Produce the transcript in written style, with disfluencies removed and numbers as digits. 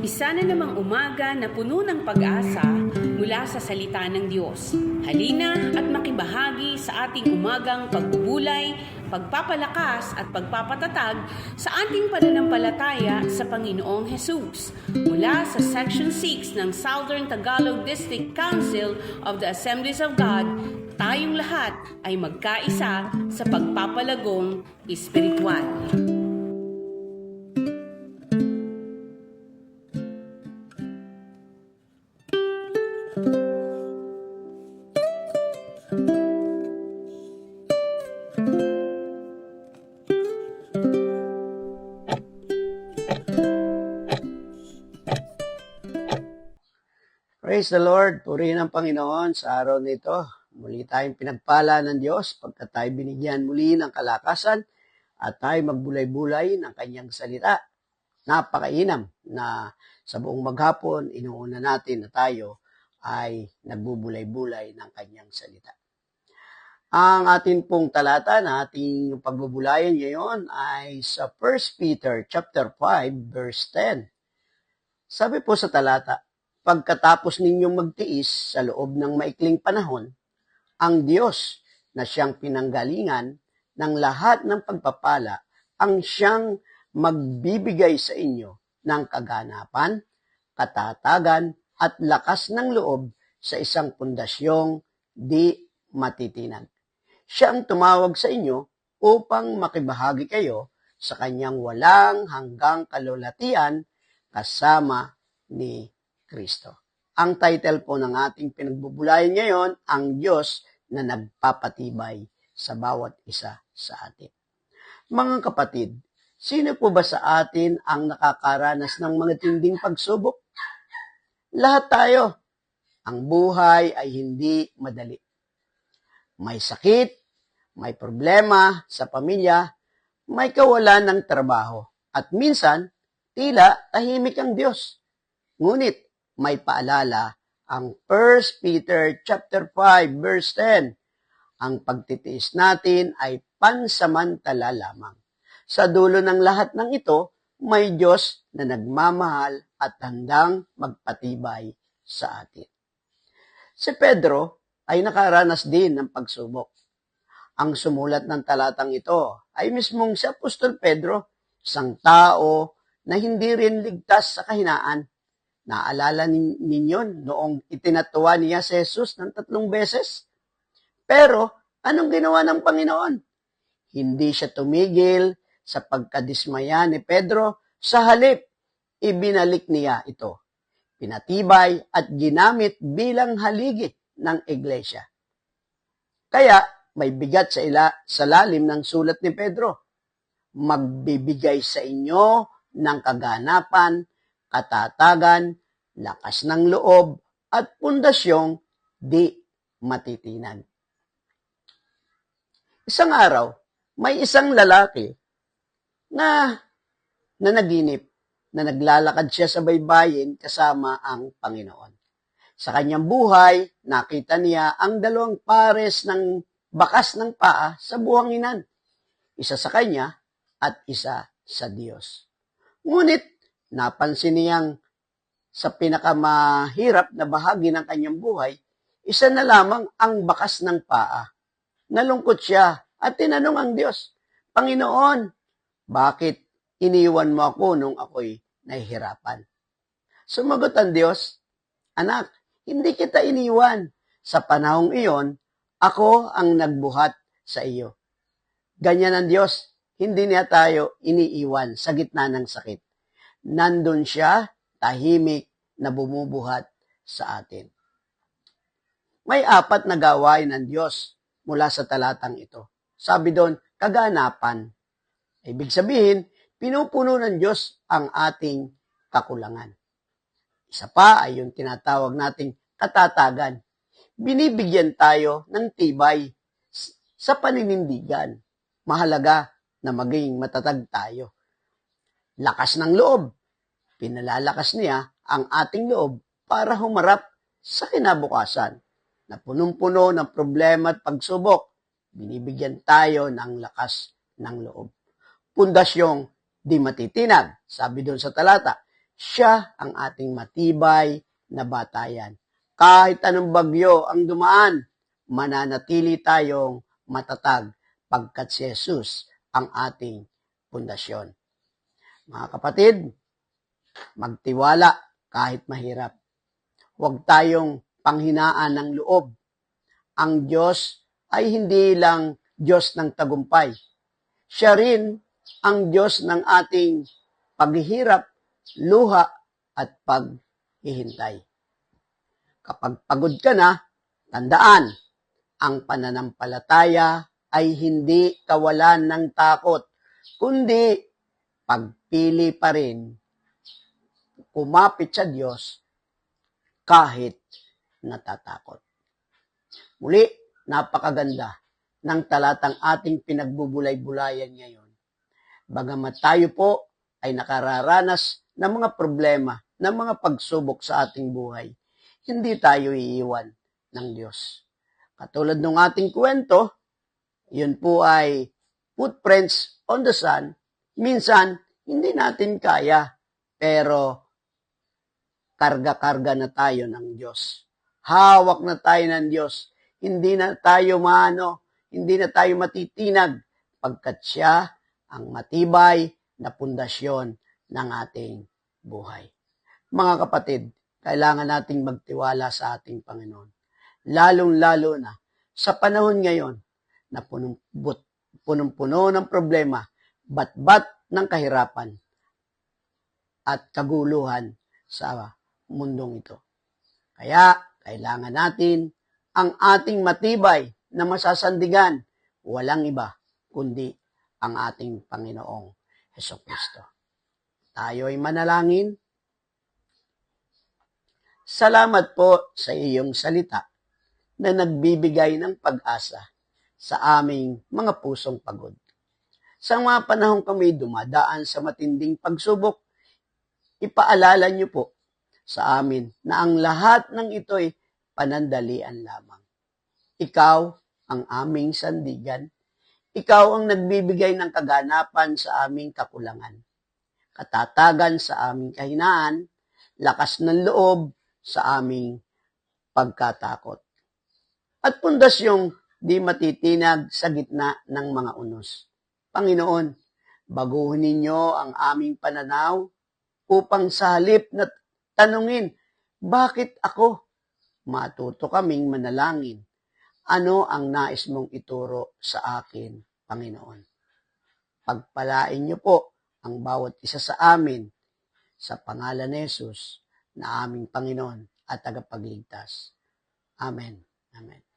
Isa na namang umaga na puno ng pag-asa mula sa salita ng Diyos. Halina at makibahagi sa ating umagang pagbubulay, pagpapalakas at pagpapatatag sa ating pananampalataya sa Panginoong Hesus. Mula sa Section 6 ng Southern Tagalog District Council of the Assemblies of God, tayong lahat ay magkaisa sa pagpapalagong espiritual. Praise the Lord, purihin ang Panginoon sa araw nito. Muli tayong pinagpala ng Diyos pagkat tayo binigyan muli ng kalakasan at tayo magbulay-bulay ng kanyang salita. Napakainam na sa buong maghapon, inuuna natin na tayo ay nagbubulay-bulay ng kanyang salita. Ang atin pong talata na ating pagbubulayan ngayon ay sa 1 Peter chapter 5 verse 10. Sabi po sa talata, pagkatapos ninyong magtiis sa loob ng maikling panahon, ang Diyos na siyang pinanggalingan ng lahat ng pagpapala ang siyang magbibigay sa inyo ng kaganapan, katatagan at lakas ng loob sa isang pundasyong di matitinag. Siya ang tumawag sa inyo upang makibahagi kayo sa kanyang walang hanggang kalulatian kasama ni Kristo. Ang title po ng ating pinagbubulayan ngayon, ang Diyos na nagpapatibay sa bawat isa sa atin. Mga kapatid, sino po ba sa atin ang nakakaranas ng mga tinding pagsubok? Lahat tayo. Ang buhay ay hindi madali. May sakit, may problema sa pamilya, may kawalan ng trabaho, at minsan, tila tahimik ang Diyos. Ngunit, may paalala ang 1 Peter chapter 5 verse 10. Ang pagtitiis natin ay pansamantala lamang. Sa dulo ng lahat ng ito, may Diyos na nagmamahal at handang magpatibay sa atin. Si Pedro ay nakaranas din ng pagsubok. Ang sumulat ng talatang ito ay mismong si Apostol Pedro, isang tao na hindi rin ligtas sa kahinaan. Naalala ninyo noong itinatuwa niya si Jesus ng 3 beses? Pero, anong ginawa ng Panginoon? Hindi siya tumigil sa pagkadismaya ni Pedro, sa halip, ibinalik niya ito. Pinatibay at ginamit bilang haligi ng iglesia. Kaya, may bigat sa lalim ng sulat ni Pedro. Magbibigay sa inyo ng kaganapan, katatagan, lakas ng loob, at pundasyong di matitinag. Isang araw, may isang lalaki na nanaginip na naglalakad siya sa baybayin kasama ang Panginoon. Sa kanyang buhay, nakita niya ang 2 pares ng bakas ng paa sa buhanginan, isa sa kanya at isa sa Diyos. Ngunit, napansin niyang sa pinakamahirap na bahagi ng kanyang buhay, isa na lamang ang bakas ng paa. Nalungkot siya at tinanong ang Diyos, Panginoon, bakit iniwan mo ako nung ako'y nahihirapan? Sumagot ang Diyos, anak, hindi kita iniwan. Sa panahong iyon, ako ang nagbuhat sa iyo. Ganyan ang Diyos, hindi niya tayo iniiwan sa gitna ng sakit. Nandun siya, tahimik na bumubuhat sa atin. May 4 na gawain ng Diyos mula sa talatang ito. Sabi doon, kaganapan. Ibig sabihin, pinupuno ng Diyos ang ating kakulangan. Isa pa ay yung tinatawag nating katatagan. Binibigyan tayo ng tibay sa paninindigan. Mahalaga na maging matatag tayo. Lakas ng loob. Pinalalakas niya ang ating loob para humarap sa kinabukasan na punong-puno ng problema at pagsubok. Binibigyan tayo ng lakas ng loob. Pundasyong di matitinag. Sabi doon sa talata, Siya ang ating matibay na batayan. Kahit anong bagyo ang dumaan, mananatili tayong matatag pagkat si Jesus ang ating pundasyon. Mga kapatid, magtiwala kahit mahirap. Huwag tayong panghinaan ng loob. Ang Diyos ay hindi lang Diyos ng tagumpay. Siya rin ang Diyos ng ating paghihirap, luha, at paghihintay. Kapag pagod ka na, tandaan, ang pananampalataya ay hindi kawalan ng takot, kundi pagpili pa rin kumapit sa Diyos kahit natatakot. Muli, napakaganda ng talatang ating pinagbubulay-bulayan ngayon. Bagamat tayo po ay nakararanas ng mga problema, ng mga pagsubok sa ating buhay, hindi tayo iiwan ng Diyos. Katulad ng ating kwento, yun po ay footprints on the sand. Minsan, hindi natin kaya, pero karga-karga na tayo ng Diyos. Hawak na tayo ng Diyos. Hindi na tayo hindi na tayo matitinag pagkat siya ang matibay na pundasyon ng ating buhay. Mga kapatid, kailangan nating magtiwala sa ating Panginoon. Lalong-lalo na sa panahon ngayon na punong-puno ng problema, bat-bat ng kahirapan at kaguluhan sa mundong ito. Kaya, kailangan natin ang ating matibay na masasandigan, walang iba kundi ang ating Panginoong Hesukristo. Tayo ay manalangin. Salamat po sa iyong salita na nagbibigay ng pag-asa sa aming mga pusong pagod. Sa mga panahong kami dumadaan sa matinding pagsubok, ipaalala niyo po sa amin na ang lahat ng ito'y panandalian lamang. Ikaw ang aming sandigan. Ikaw ang nagbibigay ng kaganapan sa aming kakulangan, katatagan sa aming kahinaan, lakas ng loob sa aming pagkatakot, at pundasyong di matitinag sa gitna ng mga unos. Panginoon, baguhin ninyo ang aming pananaw upang sa halip na tanungin, bakit ako? Matuto kaming manalangin. Ano ang nais mong ituro sa akin, Panginoon? Pagpalain niyo po ang bawat isa sa amin sa pangalan ni Jesus na aming Panginoon at tagapagligtas. Amen. Amen.